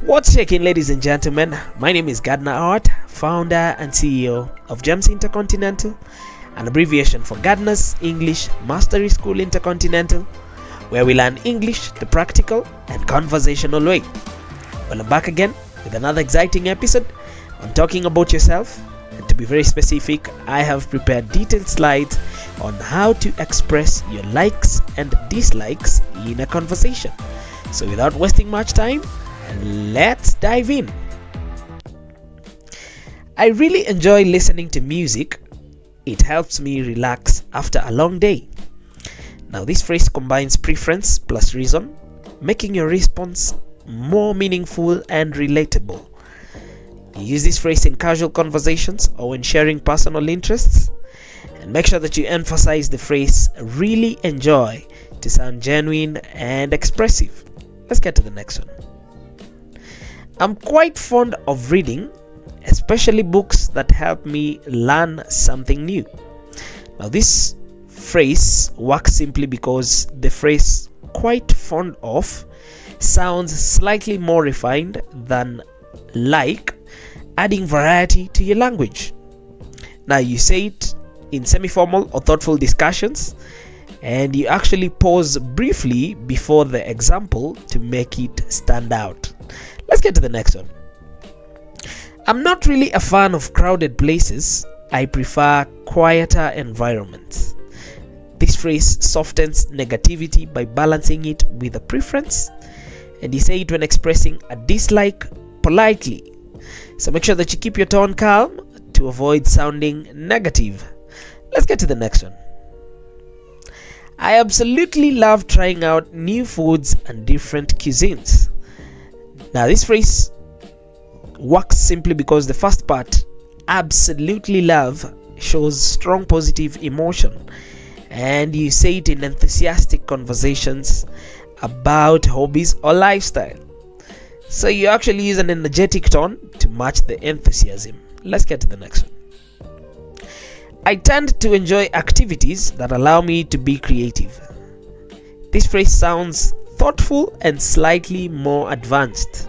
What's shaking, ladies and gentlemen? My name is Gardner Oat, founder and CEO of GEMS Intercontinental, an abbreviation for Gardner's English Mastery School Intercontinental, where we learn English the practical and conversational way. Well, I'm back again with another exciting episode on talking about yourself. And to be very specific, I have prepared detailed slides on how to express your likes and dislikes in a conversation. So without wasting much time, let's dive in. I really enjoy listening to music. It helps me relax after a long day. Now, this phrase combines preference plus reason, making your response more meaningful and relatable. You use this phrase in casual conversations or when sharing personal interests, and make sure that you emphasize the phrase really enjoy to sound genuine and expressive. Let's get to the next one. I'm quite fond of reading, especially books that help me learn something new. Now, this phrase works simply because the phrase quite fond of sounds slightly more refined than like, adding variety to your language. Now, you say it in semi-formal or thoughtful discussions, and you actually pause briefly before the example to make it stand out. Let's get to the next one. I'm not really a fan of crowded places. I prefer quieter environments. This phrase softens negativity by balancing it with a preference, and you say it when expressing a dislike politely. So make sure that you keep your tone calm to avoid sounding negative. Let's get to the next one. I absolutely love trying out new foods and different cuisines. Now, this phrase works simply because the first part, absolutely love, shows strong positive emotion, and you say it in enthusiastic conversations about hobbies or lifestyle. So you actually use an energetic tone to match the enthusiasm. Let's get to the next one. I tend to enjoy activities that allow me to be creative. This phrase sounds thoughtful and slightly more advanced.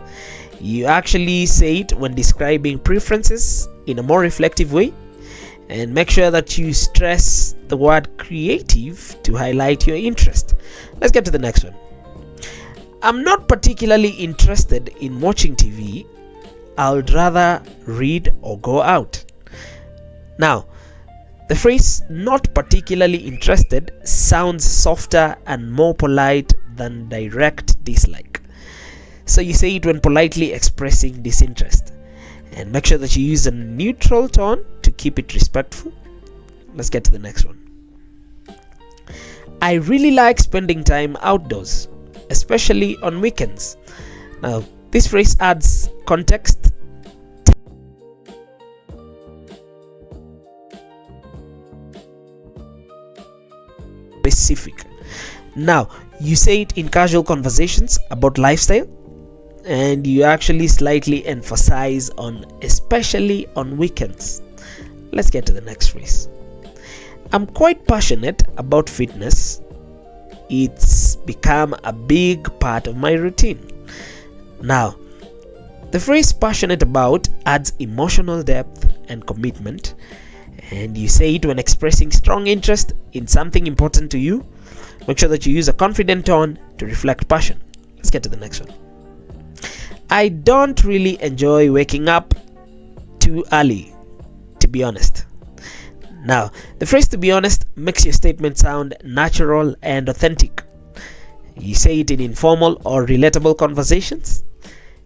You actually say it when describing preferences in a more reflective way, and make sure that you stress the word creative to highlight your interest. Let's get to the next one. I'm not particularly interested in watching TV. I would rather read or go out. Now, the phrase not particularly interested sounds softer and more polite than direct dislike. So you say it when politely expressing disinterest, and make sure that you use a neutral tone to keep it respectful. Let's get to the next one. I really like spending time outdoors, especially on weekends. Now, this phrase adds context. Specific. Now, you say it in casual conversations about lifestyle, and you actually slightly emphasize on especially on weekends. Let's get to the next phrase. I'm quite passionate about fitness. It's become a big part of my routine. Now, the phrase passionate about adds emotional depth and commitment, and you say it when expressing strong interest in something important to you. Make sure that you use a confident tone to reflect passion. Let's get to the next one. I don't really enjoy waking up too early, to be honest. Now, the phrase to be honest makes your statement sound natural and authentic. You say it in informal or relatable conversations,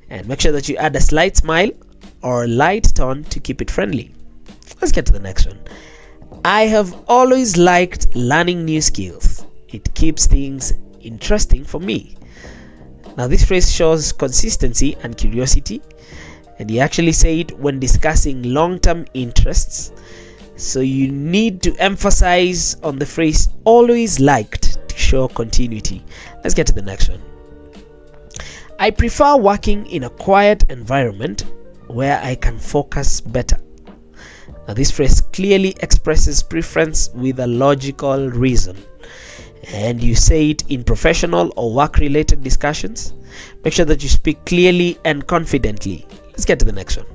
and make sure that you add a slight smile or light tone to keep it friendly. Let's get to the next one. I have always liked learning new skills. It keeps things interesting for me. Now, this phrase shows consistency and curiosity, and you actually say it when discussing long-term interests. So you need to emphasize on the phrase always liked to show continuity. Let's get to the next one. I prefer working in a quiet environment where I can focus better. Now, this phrase clearly expresses preference with a logical reason, and you say it in professional or work-related discussions, make sure that you speak clearly and confidently. Let's get to the next one.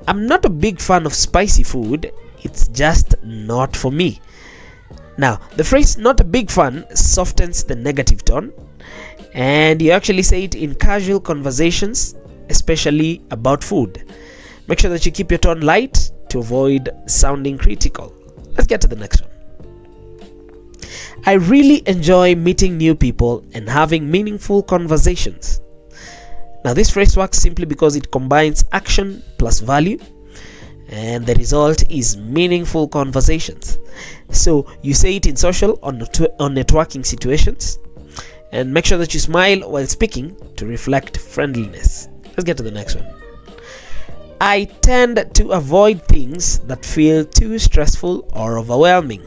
I'm not a big fan of spicy food. It's just not for me. Now, the phrase "not a big fan" softens the negative tone, and you actually say it in casual conversations, especially about food. Make sure that you keep your tone light to avoid sounding critical. Let's get to the next one. I really enjoy meeting new people and having meaningful conversations. Now, this phrase works simply because it combines action plus value, and the result is meaningful conversations. So you say it in social or networking situations, and make sure that you smile while speaking to reflect friendliness. Let's get to the next one. I tend to avoid things that feel too stressful or overwhelming.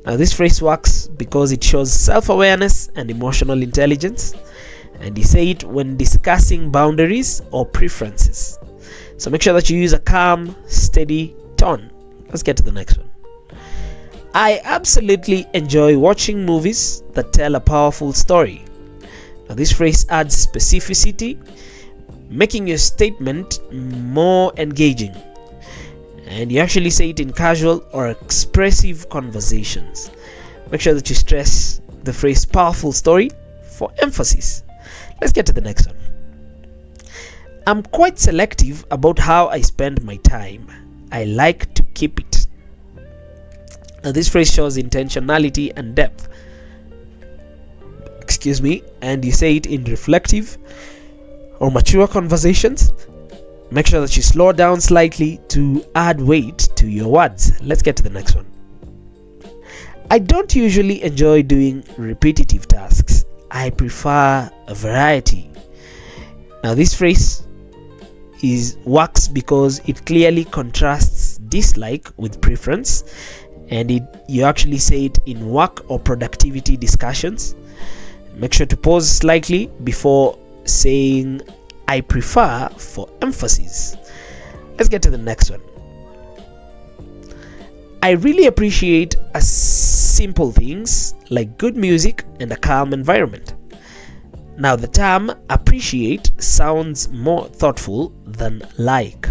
Now, this phrase works because it shows self-awareness and emotional intelligence, and you say it when discussing boundaries or preferences. So make sure that you use a calm, steady tone. Let's get to the next one. I absolutely enjoy watching movies that tell a powerful story. Now, this phrase adds specificity, making your statement more engaging, and you actually say it in casual or expressive conversations. Make sure that you stress the phrase "powerful story" for emphasis. Let's get to the next one. I'm quite selective about how I spend my time. I like to keep it. Now, this phrase shows intentionality and depth. And you say it in reflective or mature conversations. Make sure that you slow down slightly to add weight to your words. Let's get to the next one. I don't usually enjoy doing repetitive tasks. I prefer a variety. Now, this phrase works because it clearly contrasts dislike with preference, and you actually say it in work or productivity discussions. Make sure to pause slightly before saying "I prefer" for emphasis. Let's get to the next one. I really appreciate simple things like good music and a calm environment. Now, the term "appreciate" sounds more thoughtful than "like."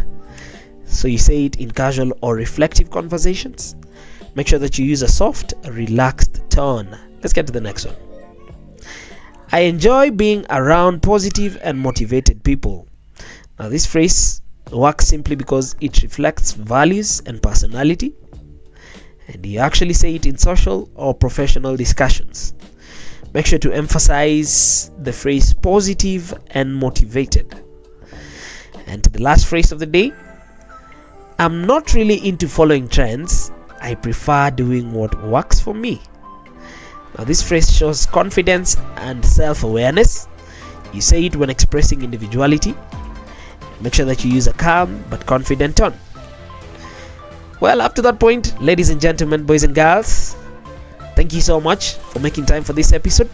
So you say it in casual or reflective conversations. Make sure that you use a soft, relaxed tone. Let's get to the next one. I enjoy being around positive and motivated people. Now, this phrase works simply because it reflects values and personality, and you actually say it in social or professional discussions. Make sure to emphasize the phrase "positive and motivated." And to the last phrase of the day, I'm not really into following trends. I prefer doing what works for me. Now, this phrase shows confidence and self-awareness. You say it when expressing individuality. Make sure that you use a calm but confident tone. Well, up to that point, ladies and gentlemen, boys and girls, thank you so much for making time for this episode.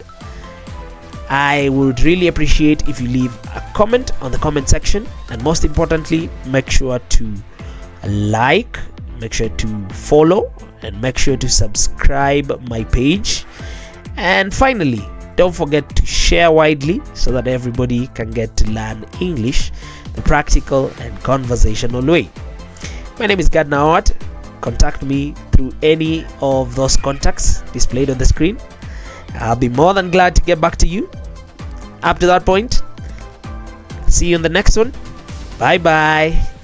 I would really appreciate if you leave a comment on the comment section, and most importantly, make sure to like, make sure to follow, and make sure to subscribe my page. And finally, don't forget to share widely so that everybody can get to learn English the practical and conversational way. My name is Gardner Oat. Contact me through any of those contacts displayed on the screen. I'll be more than glad to get back to you. Up to that point, see you in the next one. Bye bye.